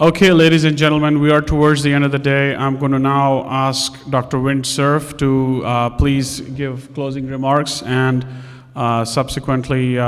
Okay, ladies and gentlemen, we are towards the end of the day. I'm going to now ask Dr. Vint Cerf to please give closing remarks, and subsequently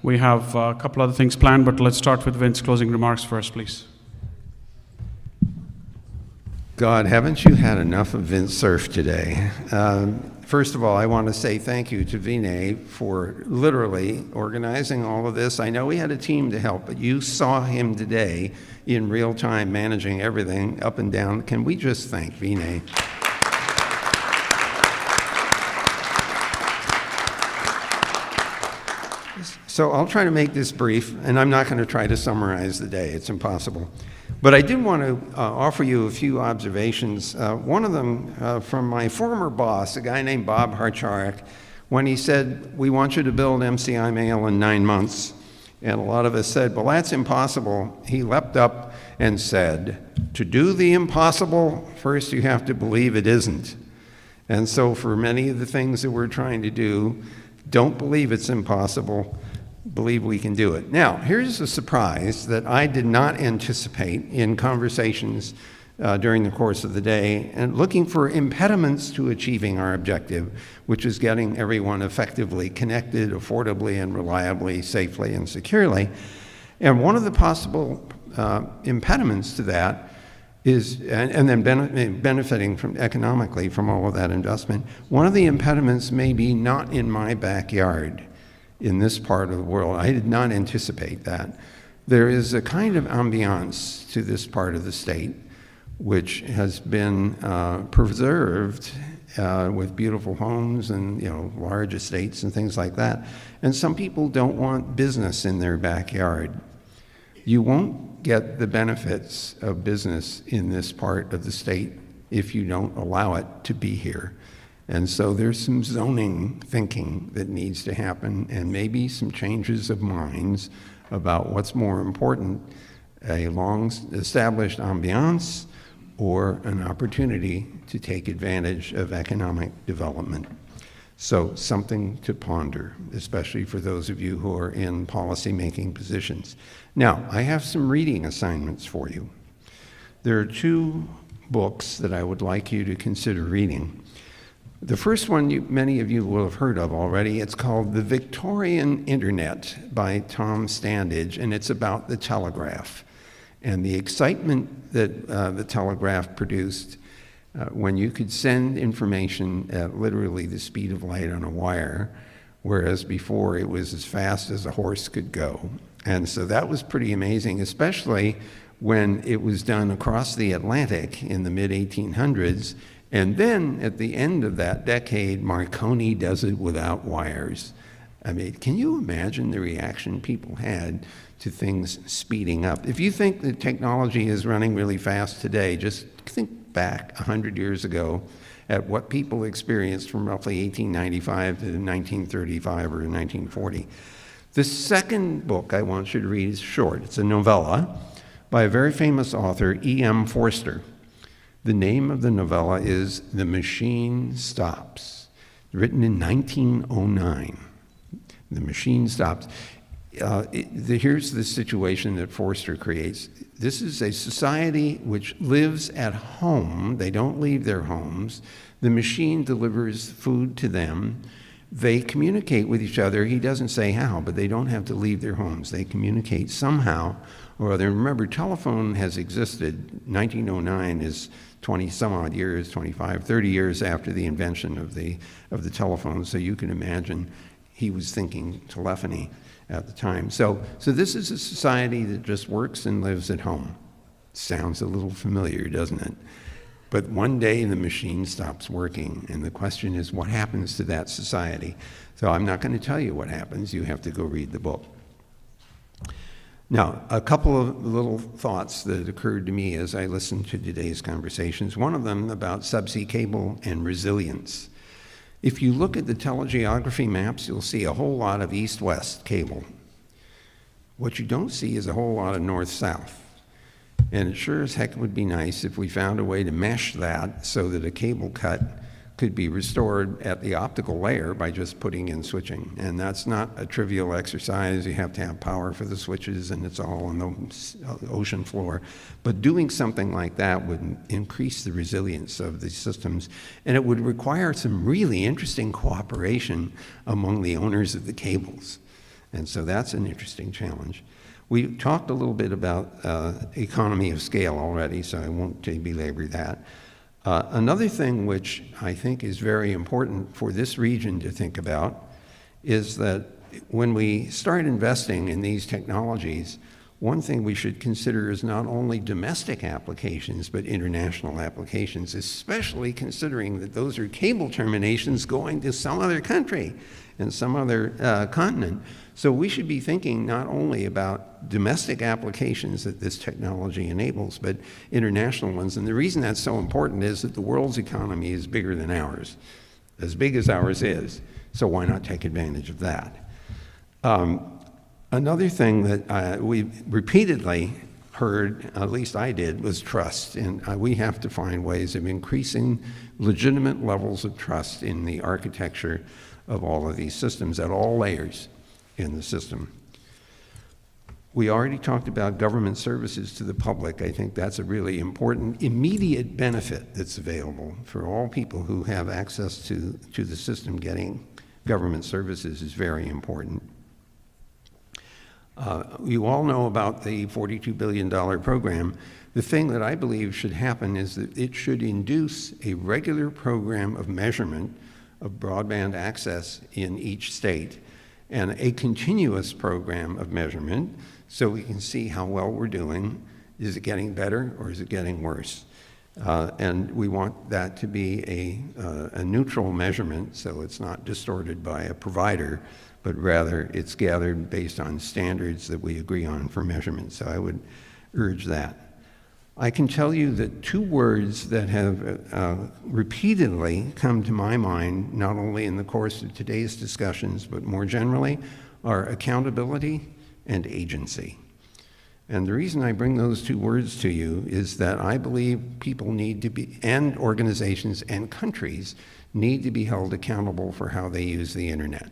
we have a couple other things planned, but let's start with Vint's closing remarks first, please. God, haven't you had enough of Vint Cerf today? First of all, I want to say thank you to Vinay for literally organizing all of this. I know we had a team to help, but you saw him today in real time managing everything up and down. Can we just thank Vinay? So I'll try to make this brief, and I'm not going to try to summarize the day. It's impossible. But I did want to offer you a few observations. One of them from my former boss, a guy named Bob Harcharak, when he said, "We want you to build MCI Mail in 9 months." And a lot of us said, "Well, that's impossible." He leapt up and said, "To do the impossible, first you have to believe it isn't." And so for many of the things that we're trying to do, don't believe it's impossible, believe we can do it. Now, here's a surprise that I did not anticipate in conversations during the course of the day, and looking for impediments to achieving our objective, which is getting everyone effectively connected, affordably and reliably, safely and securely. And one of the possible impediments to that is, and then benefiting from economically from all of that investment, one of the impediments may be not in my backyard in this part of the world. I did not anticipate that. There is a kind of ambiance to this part of the state which has been preserved with beautiful homes and large estates and things like that. And some people don't want business in their backyard. You won't get the benefits of business in this part of the state if you don't allow it to be here. And so there's some zoning thinking that needs to happen, and maybe some changes of minds about what's more important, a long-established ambiance or an opportunity to take advantage of economic development. So something to ponder, especially for those of you who are in policy-making positions. Now, I have some reading assignments for you. There are 2 books that I would like you to consider reading. The first one many of you will have heard of already. It's called The Victorian Internet by Tom Standage, and it's about the telegraph and the excitement that the telegraph produced when you could send information at literally the speed of light on a wire, whereas before it was as fast as a horse could go. And so that was pretty amazing, especially when it was done across the Atlantic in the mid-1800s. And then at the end of that decade, Marconi does it without wires. I mean, can you imagine the reaction people had to things speeding up? If you think that technology is running really fast today, just think back 100 years ago at what people experienced from roughly 1895 to 1935 or 1940. The second book I want you to read is short. It's a novella by a very famous author, E.M. Forster. The name of the novella is The Machine Stops, written in 1909. The Machine Stops. Here's the situation that Forster creates. This is a society which lives at home. They don't leave their homes. The machine delivers food to them. They communicate with each other. He doesn't say how, but they don't have to leave their homes. They communicate somehow or other. Remember, telephone has existed. 1909 is 20 some odd years, 25, 30 years after the invention of the telephone. So you can imagine he was thinking telephony at the time. So this is a society that just works and lives at home. Sounds a little familiar, doesn't it? But one day the machine stops working, and the question is, what happens to that society? So I'm not going to tell you what happens. You have to go read the book. Now, a couple of little thoughts that occurred to me as I listened to today's conversations. One of them about subsea cable and resilience. If you look at the telegeography maps, you'll see a whole lot of east-west cable. What you don't see is a whole lot of north-south. And it sure as heck would be nice if we found a way to mesh that so that a cable cut could be restored at the optical layer by just putting in switching. And that's not a trivial exercise. You have to have power for the switches, and it's all on the ocean floor. But doing something like that would increase the resilience of the systems, and it would require some really interesting cooperation among the owners of the cables. And so that's an interesting challenge. We talked a little bit about economy of scale already, so I won't belabor that. Another thing which I think is very important for this region to think about is that when we start investing in these technologies, one thing we should consider is not only domestic applications, but international applications, especially considering that those are cable terminations going to some other country and some other continent. So we should be thinking not only about domestic applications that this technology enables, but international ones. And the reason that's so important is that the world's economy is bigger than ours, as big as ours is. So why not take advantage of that? Another thing that we repeatedly heard, at least I did, was trust. And we have to find ways of increasing legitimate levels of trust in the architecture of all of these systems at all layers in the system. We already talked about government services to the public. I think that's a really important immediate benefit that's available for all people who have access to the system. Getting government services is very important. You all know about the $42 billion program. The thing that I believe should happen is that it should induce a regular program of measurement of broadband access in each state, and a continuous program of measurement so we can see how well we're doing. Is it getting better or is it getting worse? And we want that to be a neutral measurement, so it's not distorted by a provider, but rather it's gathered based on standards that we agree on for measurement. So I would urge that. I can tell you that two words that have repeatedly come to my mind, not only in the course of today's discussions, but more generally, are accountability and agency. And the reason I bring those two words to you is that I believe people need to be, and organizations and countries need to be held accountable for how they use the internet.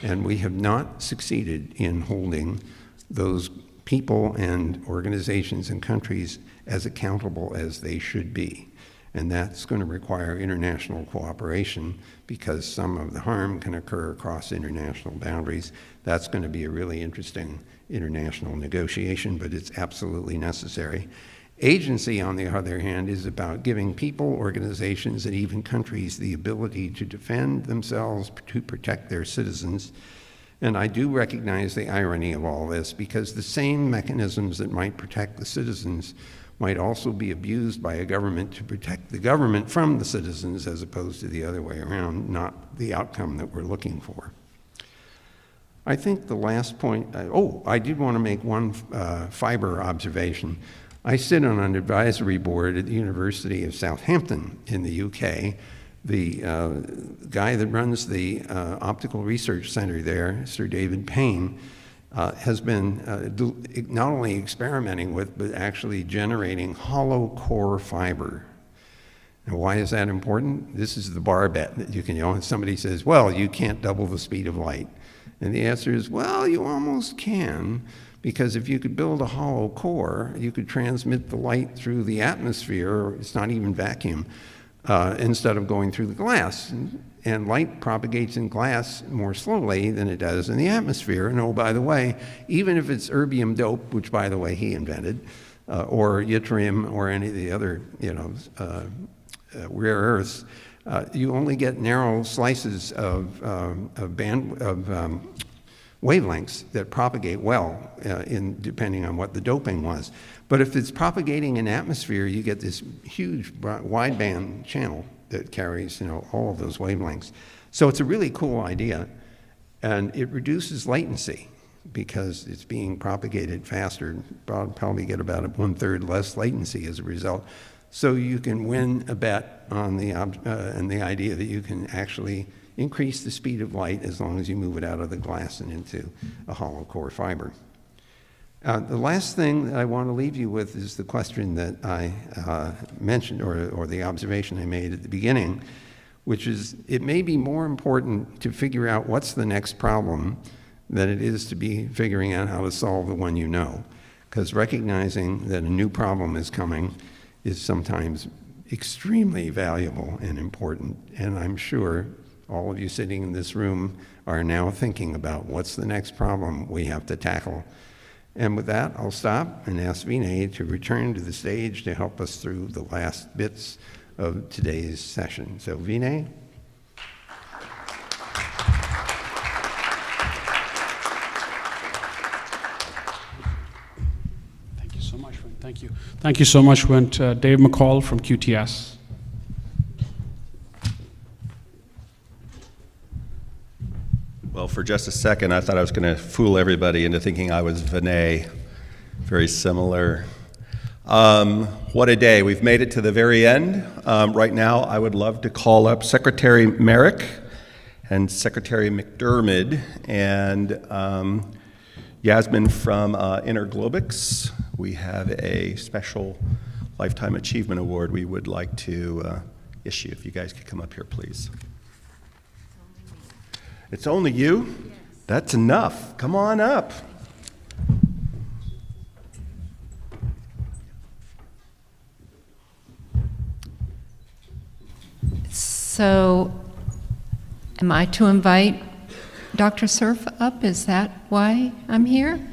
And we have not succeeded in holding those people and organizations and countries as accountable as they should be. And that's going to require international cooperation because some of the harm can occur across international boundaries. That's going to be a really interesting international negotiation, but it's absolutely necessary. Agency, on the other hand, is about giving people, organizations, and even countries the ability to defend themselves, to protect their citizens. And I do recognize the irony of all this, because the same mechanisms that might protect the citizens might also be abused by a government to protect the government from the citizens, as opposed to the other way around, not the outcome that we're looking for. I think the last point, I did want to make one fiber observation. I sit on an advisory board at the University of Southampton in the UK. The guy that runs the Optical Research Center there, Sir David Payne, has been not only experimenting with, but actually generating hollow core fiber. Now, why is that important? This is the bar bet that you can, and somebody says, well, you can't double the speed of light. And the answer is, well, you almost can, because if you could build a hollow core, you could transmit the light through the atmosphere, or it's not even vacuum, instead of going through the glass. And light propagates in glass more slowly than it does in the atmosphere. And oh, by the way, even if it's erbium dope, which, by the way, he invented, or yttrium, or any of the other, rare earths, you only get narrow slices of wavelengths that propagate well, depending on what the doping was. But if it's propagating in atmosphere, you get this huge wideband channel that carries, all of those wavelengths. So it's a really cool idea, and it reduces latency because it's being propagated faster. Probably get about 1/3 less latency as a result. So you can win a bet on the idea that you can actually increase the speed of light as long as you move it out of the glass and into a hollow core fiber. The last thing that I want to leave you with is the question that I mentioned, or the observation I made at the beginning, which is it may be more important to figure out what's the next problem than it is to be figuring out how to solve the one you know. Because recognizing that a new problem is coming is sometimes extremely valuable and important. And I'm sure all of you sitting in this room are now thinking about what's the next problem we have to tackle. And with that, I'll stop and ask Vinay to return to the stage to help us through the last bits of today's session. So Vinay. Thank you so much, Vint. Thank you. Thank you so much, Vint. Dave McCall from QTS. Well, for just a second, I thought I was going to fool everybody into thinking I was Vinay. Very similar. What a day. We've made it to the very end. Right now, I would love to call up Secretary Merrick and Secretary McDermott and Yasmin from Interglobix. We have a special Lifetime Achievement Award we would like to issue. If you guys could come up here, please. It's only you? Yes. That's enough. Come on up. So, am I to invite Dr. Cerf up? Is that why I'm here?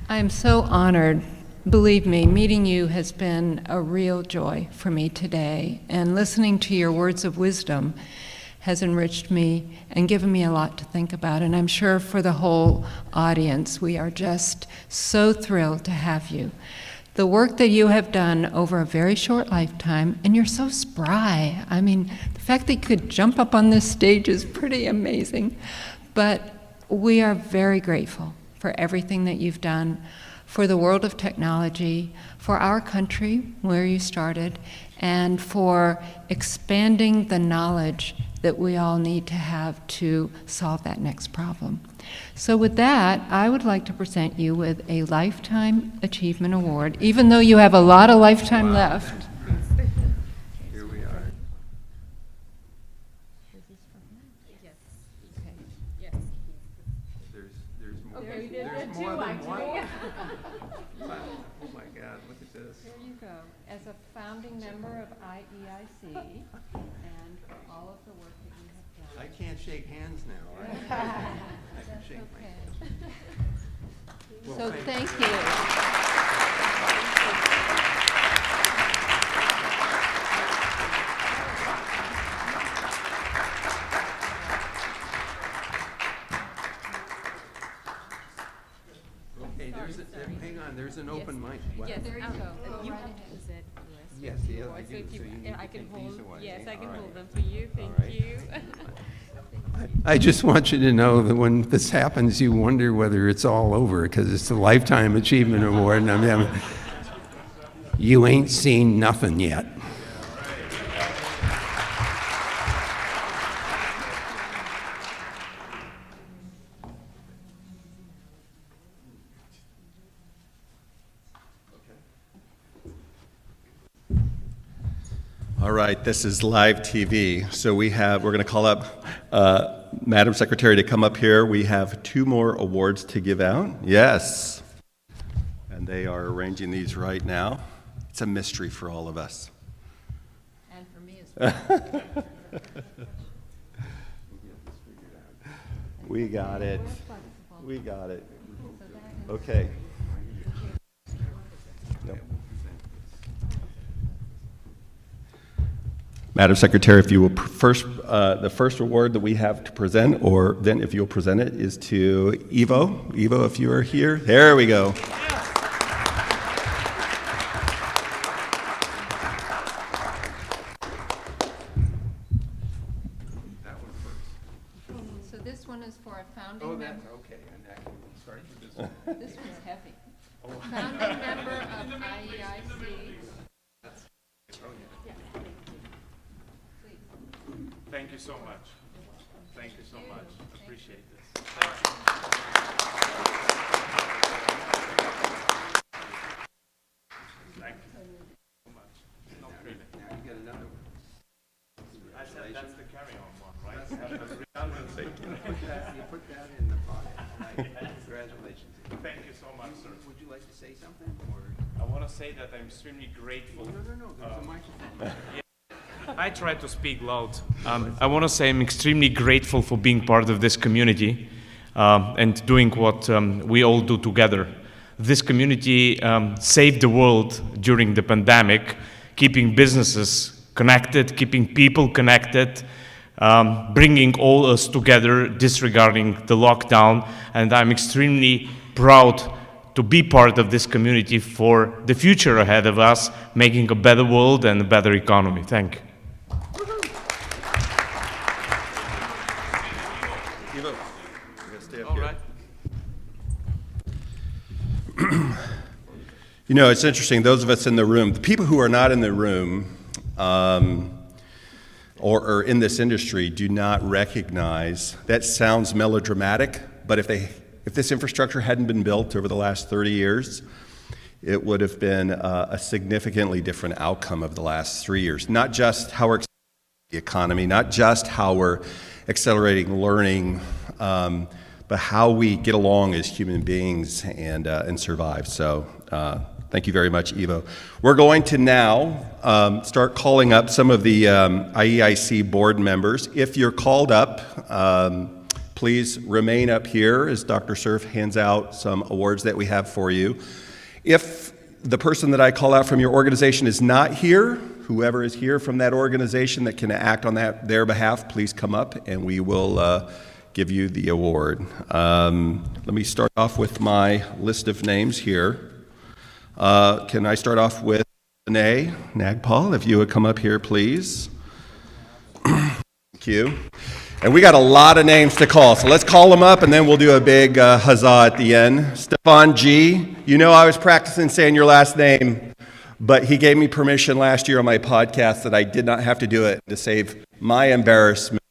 I am so honored. Believe me, meeting you has been a real joy for me today, and listening to your words of wisdom has enriched me and given me a lot to think about, and I'm sure for the whole audience, we are just so thrilled to have you. The work that you have done over a very short lifetime, and you're so spry. I mean, the fact that you could jump up on this stage is pretty amazing, but we are very grateful for everything that you've done for the world of technology, for our country, where you started, and for expanding the knowledge that we all need to have to solve that next problem. So with that, I would like to present you with a Lifetime Achievement Award, even though you have a lot of lifetime left. Here we are. There's more, there's more than one. Oh my God, look at this. There you go. As a founding member of IEIC, and for all of the work that you have done. I can't shake hands now, right? I can shake my hand. Well, So thank you. Okay, hang on, there's an open mic. Wow. Yeah, there you go. You have to use it, Louis. Yes, yeah, I So do. if you, So you need and to I can take these hold, away. yes, I can All hold right. them for you, thank right. you. I just want you to know that when this happens, you wonder whether it's all over because it's the Lifetime Achievement Award, and I'm having, you ain't seen nothing yet. All right, this is live TV. So we're going to call up Madam Secretary to come up here. We have 2 more awards to give out. Yes. And they are arranging these right now. It's a mystery for all of us. And for me as well. We got it. We got it. Okay. Yep. Madam Secretary, if you will the first award that we have to present, or then if you'll present it, is to Evo. Evo, if you are here. There we go. So this one is for a founding Oh, member. that's okay. And that can start with this one. This one's heavy. Founding member of IEIC. Thank you so much. Thank you so much. Appreciate this. Thank you so much. Thank you so much, sir. Would you like to say something? I want to say that I'm extremely grateful. No, there's a microphone. I try to speak loud. I want to say I'm extremely grateful for being part of this community and doing what we all do together. This community saved the world during the pandemic, keeping businesses connected, keeping people connected, bringing all us together, disregarding the lockdown, and I'm extremely proud to be part of this community for the future ahead of us, making a better world and a better economy. Thank you. Ivo, you gotta stay up All here. right. You know, it's interesting, those of us in the room, the people who are not in the room or in this industry do not recognize, that sounds melodramatic, but if this infrastructure hadn't been built over the last 30 years, it would have been a significantly different outcome of the last 3 years. Not just how we're accelerating the economy, not just how we're accelerating learning, but how we get along as human beings and survive. So thank you very much, Ivo. We're going to now start calling up some of the IEIC board members. If you're called up, please remain up here as Dr. Cerf hands out some awards that we have for you. If the person that I call out from your organization is not here, whoever is here from that organization that can act on their behalf, please come up and we will give you the award. Let me start off with my list of names here. Can I start off with Renee Nagpal, if you would come up here, please. Thank you. And we got a lot of names to call, so let's call them up and then we'll do a big huzzah at the end. Stefan G. You know I was practicing saying your last name, but he gave me permission last year on my podcast that I did not have to do it to save my embarrassment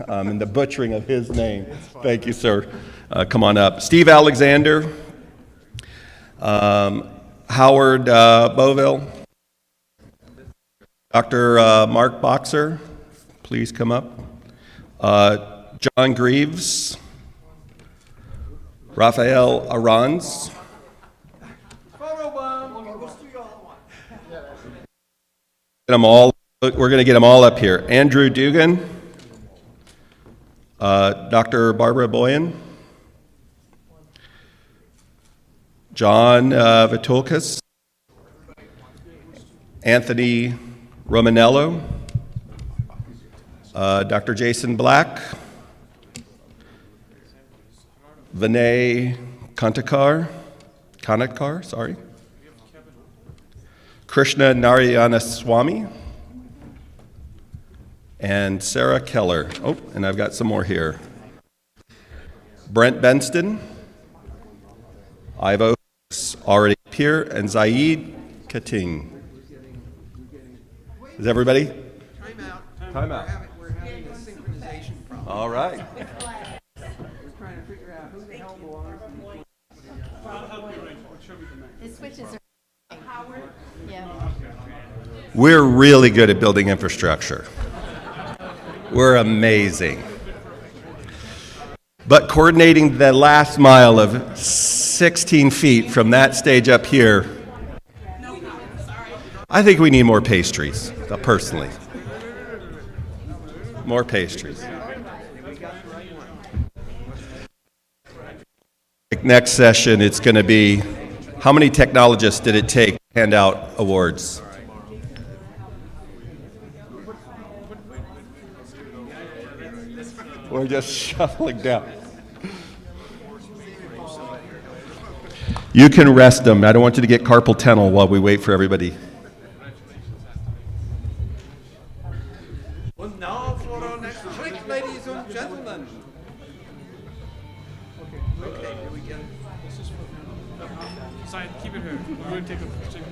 and the butchering of his name. Thank you, sir. Come on up. Steve Alexander. Howard Boville. Dr. Mark Boxer, please come up. John Greaves. Raphael Arons. We're going to get them all up here. Andrew Dugan. Dr. Barbara Boyan. John Vitulkas. Anthony Romanello. Dr. Jason Black. Vinay Kanatkar, sorry. Krishna Narayanaswamy. And Sarah Keller. Oh, and I've got some more here. Brent Benston. Ivo is already up here. And Zaid Kating. Is everybody? Time out. We're having a synchronization problem. All right. We're trying to figure out who the hell belongs to The switches are Howard. Yeah. We're really good at building infrastructure. We're amazing. But coordinating the last mile of 16 feet from that stage up here, I think we need more pastries, personally. More pastries. Next session, it's going to be, how many technologists did it take to hand out awards? We're just shuffling down. You can rest them. I don't want you to get carpal tunnel while we wait for everybody. And now for our next trick, ladies and gentlemen. Okay, here we go. Sign, keep it here. We're going to get the pictures.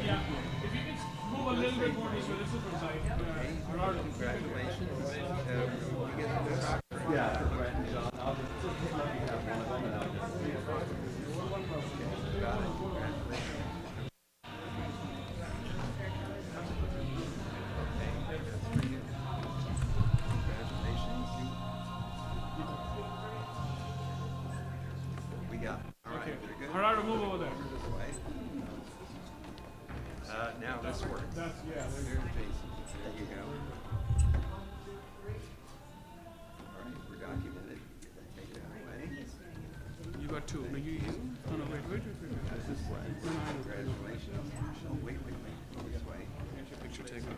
Yeah, if you could move a little bit more this way, this is from side. Congratulations. Now this works. That's, yeah. There's Jason. There you go. All right, we're documented. Take that away. You got two. No, you. No, no, wait. This way. Congratulations. Oh, wait. This way. Get your picture taken.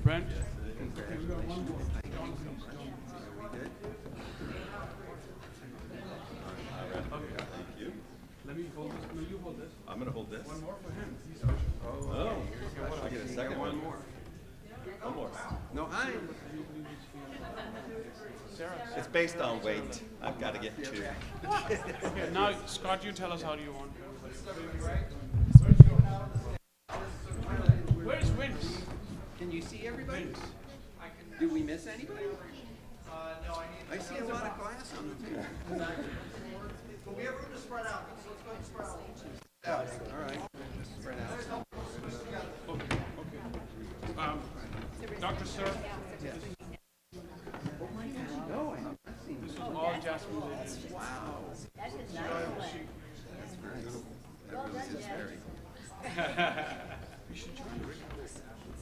Brent? Let me hold this. No, you hold this. I'm going to hold this. One more for him. He's special. Oh, I get a second One one. more. One more. No, It's based on weight. I've got to get two. Okay, now, Scott, you tell us how do you want Where's Vince? Can you see everybody? Do we miss anybody? No, I see a lot of glass on the table. But we have room to spread out, so let's go and spread out. All right. Spread out. Dr. Cerf? Yes. No, I have not seen this. All Jasmine. Wow. That is nice. That's nice. That really is very.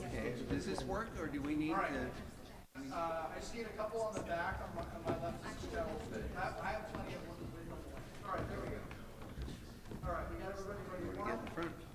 Okay, does this work, or do we need to? I see a couple on the back on my left. I have plenty of room. All right, there we go. All right, we got everybody ready. Get in front.